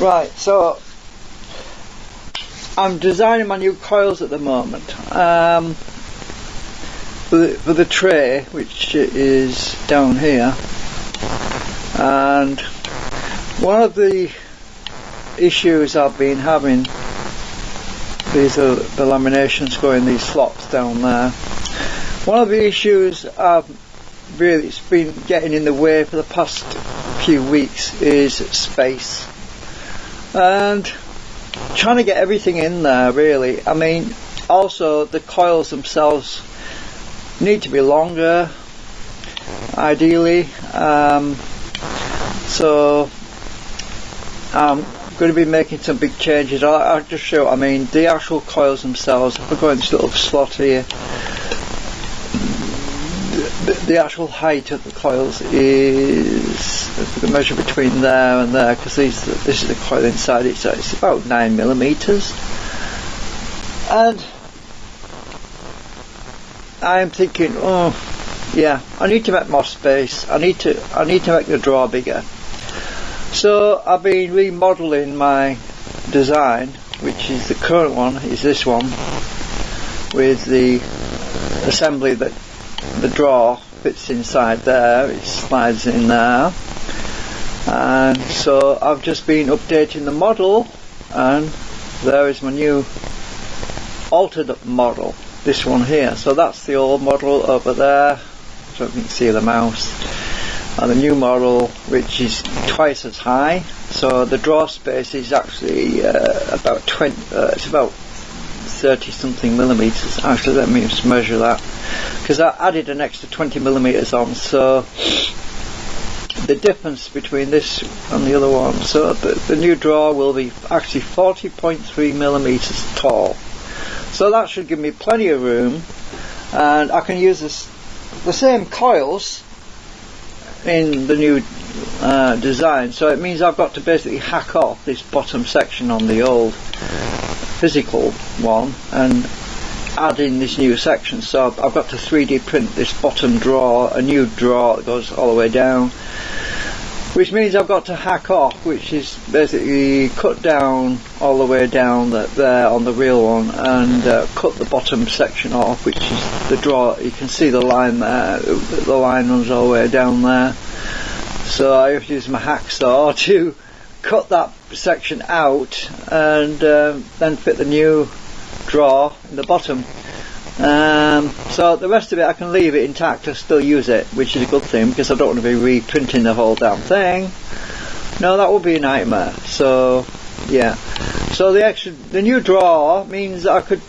Right, so I'm designing my new coils at the moment for the tray, which is down here. And one of the issues I've been having, these are the laminations going these slots down there. One of the issues it's been getting in the way for the past few weeks is space, and trying to get everything in there really. I mean, also the coils themselves need to be longer ideally, so I'm going to be making some big changes. I'll just show. I mean, the actual coils themselves, if I go in this little slot here, the actual height of the coils is, if we can measure between there and there, because this is the coil inside it, so it's about 9mm. And I'm thinking, oh yeah, I need to make more space. I need to make the drawer bigger. So I've been remodeling my design, which is the current one, is this one, with the assembly that the drawer fits inside there, it slides in there. And so I've just been updating the model, and there is my new altered model, this one here. So that's the old model over there, so you can see the mouse, and the new model, which is twice as high. So the drawer space is actually about 30 something millimeters. Actually, let me just measure that, because I added an extra 20 millimeters on, so the difference between this and the other one, so the new drawer will be actually 40.3 millimeters tall. So that should give me plenty of room, and I can use the same coils in the new design. So it means I've got to basically hack off this bottom section on the old physical one and add in this new section. So I've got to 3D print this bottom drawer, a new drawer that goes all the way down, which means I've got to hack off, which is basically cut down all the way down there on the real one, and cut the bottom section off, which is the drawer. You can see the line there, the line runs all the way down there. So I have to use my hacksaw to cut that section out, and then fit the new drawer in the bottom. So the rest of it I can leave it intact and still use it, which is a good thing, because I don't want to be reprinting the whole damn thing. No, that would be a nightmare. So yeah, so the new drawer means that I could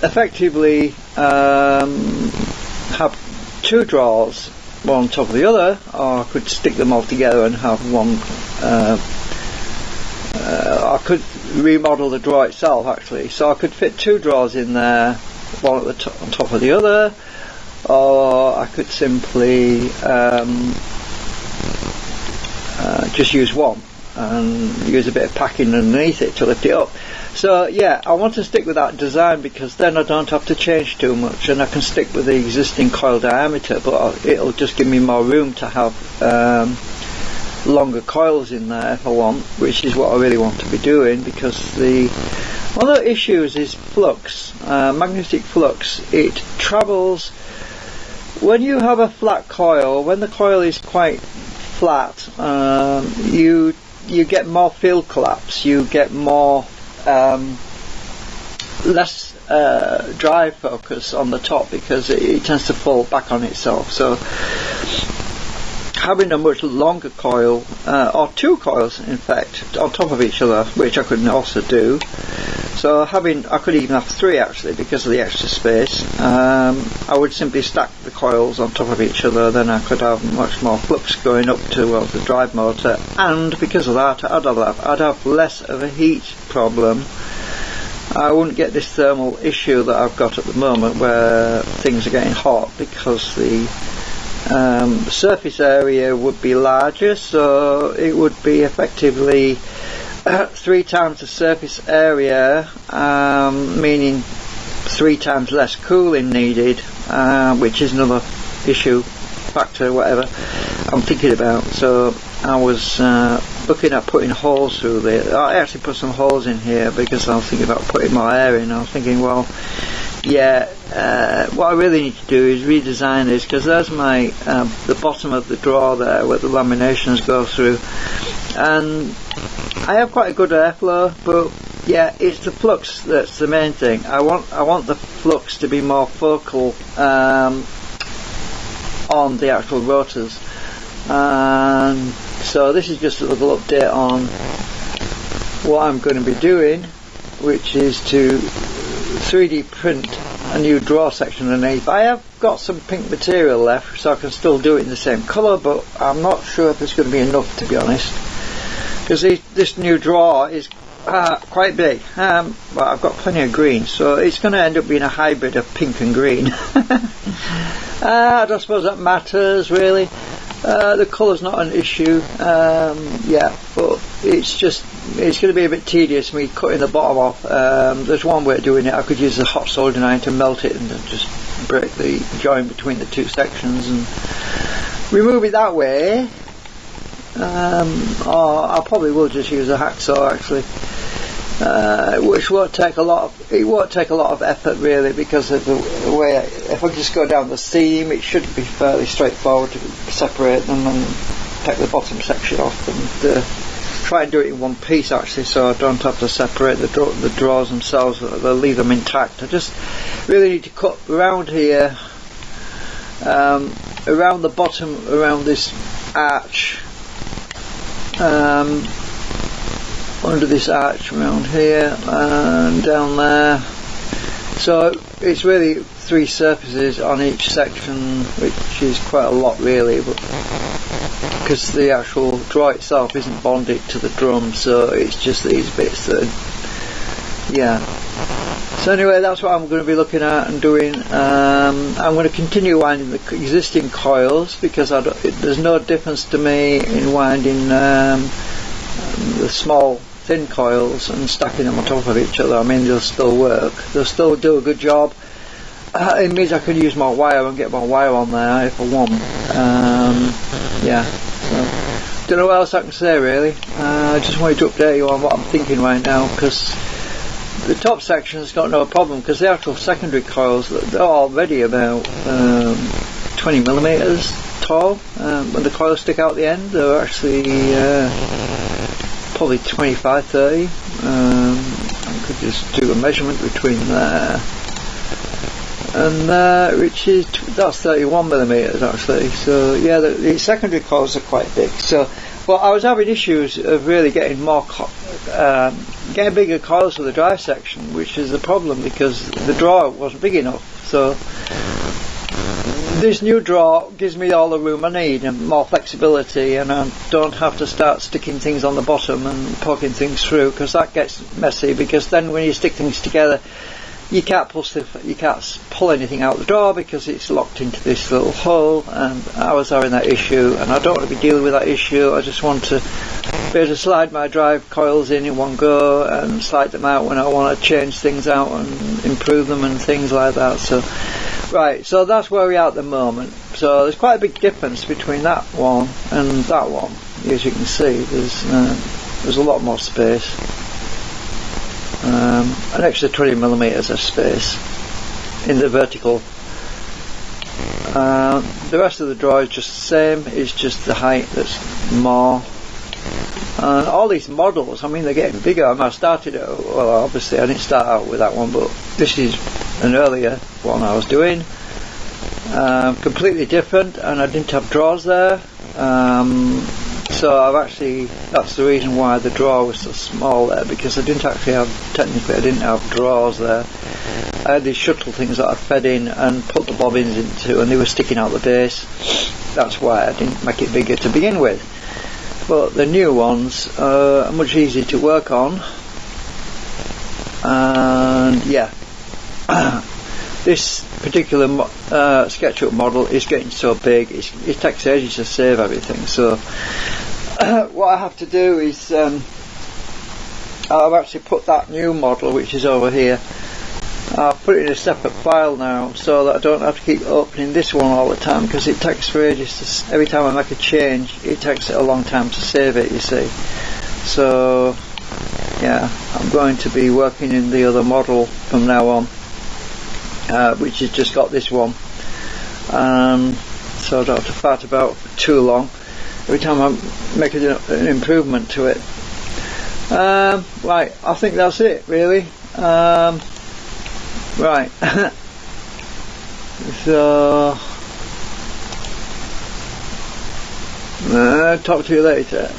effectively have two drawers, one on top of the other, or I could stick them all together and have one. I could remodel the drawer itself actually, so I could fit two drawers in there, one at the on top of the other, or I could simply just use one and use a bit of packing underneath it to lift it up. So yeah, I want to stick with that design, because then I don't have to change too much, and I can stick with the existing coil diameter, but it'll just give me more room to have longer coils in there if I want, which is what I really want to be doing, because one of the issues is flux, magnetic flux. It travels, when you have a flat coil, when the coil is quite flat, you get more field collapse, you get more less drive focus on the top, because it tends to fall back on itself. So having a much longer coil, or two coils in fact, on top of each other, which I could also do. So I could even have three actually, because of the extra space. I would simply stack the coils on top of each other, then I could have much more flux going up towards the drive motor, and because of that I'd have less of a heat problem. I wouldn't get this thermal issue that I've got at the moment, where things are getting hot, because the surface area would be larger, so it would be effectively 3 times the surface area, meaning 3 times less cooling needed, which is another issue, factor, whatever I'm thinking about. So I was looking at putting holes through there. I actually put some holes in here because I was thinking about putting more air in. I was thinking, well, yeah, what I really need to do is redesign this, because there's my the bottom of the drawer there where the laminations go through, and I have quite a good airflow, but yeah, it's the flux that's the main thing. I want the flux to be more focal on the actual rotors, and so this is just a little update on what I'm going to be doing, which is to 3D print a new drawer section underneath. I have got some pink material left, so I can still do it in the same colour, but I'm not sure if there's going to be enough, to be honest, because this new drawer is quite big, but I've got plenty of green, so it's going to end up being a hybrid of pink and green. I don't suppose that matters really. The colour's not an issue, yeah, but it's going to be a bit tedious me cutting the bottom off. There's one way of doing it. I could use a hot soldering iron to melt it and then just break the join between the two sections and remove it that way, or I probably will just use a hacksaw actually, which won't take a lot of effort really, because of the way if I just go down the seam, it should be fairly straightforward to separate them and take the bottom section off and try and do it in one piece actually, so I don't have to separate the drawers themselves. They'll leave them intact. I just really need to cut around here, around the bottom, around this arch, under this arch around here and down there. So it's really 3 surfaces on each section, which is quite a lot really, but because the actual drawer itself isn't bonded to the drum, so it's just these bits that, yeah. So anyway, that's what I'm going to be looking at and doing. I'm going to continue winding the existing coils, because there's no difference to me in winding the small thin coils and stacking them on top of each other. I mean, they'll still work, they'll still do a good job. It means I can use more wire and get more wire on there if I want. Yeah, so don't know what else I can say really. I just wanted to update you on what I'm thinking right now, because the top section's got no problem, because the actual secondary coils, they're already about 20 millimeters tall. When the coils stick out the end, they're actually probably 25-30. I could just do a measurement between there and there, which is that's 31 millimeters actually. So yeah, the secondary coils are quite big. So, well, I was having issues of really getting getting bigger coils for the drive section, which is the problem because the drawer wasn't big enough. So this new drawer gives me all the room I need and more flexibility, and I don't have to start sticking things on the bottom and poking things through, because that gets messy, because then when you stick things together you can't pull anything out the drawer because it's locked into this little hole, and I was having that issue, and I don't want to be dealing with that issue. I just want to be able to slide my drive coils in one go and slide them out when I want to change things out and improve them and things like that. So right, so that's where we are at the moment. So there's quite a big difference between that one and that one. As you can see, there's a lot more space. An extra 20 millimeters of space in the vertical. The rest of the drawer is just the same, it's just the height that's more. All these models, I mean, they're getting bigger. I started, well, obviously I didn't start out with that one, but this is an earlier one I was doing, completely different, and I didn't have drawers there. So that's the reason why the drawer was so small there, because I didn't have drawers there. I had these shuttle things that I fed in and put the bobbins into, and they were sticking out the base. That's why I didn't make it bigger to begin with. But the new ones are much easier to work on, and yeah. This particular SketchUp model is getting so big, it takes ages to save everything. So what I have to do is I've actually put that new model, which is over here, I've put it in a separate file now so that I don't have to keep opening this one all the time, because it takes for ages every time I make a change it takes a long time to save it, you see. So yeah, I'm going to be working in the other model from now on, which has just got this one, so I don't have to fight about too long every time I make an improvement to it. Right, I think that's it really. Right. So talk to you later.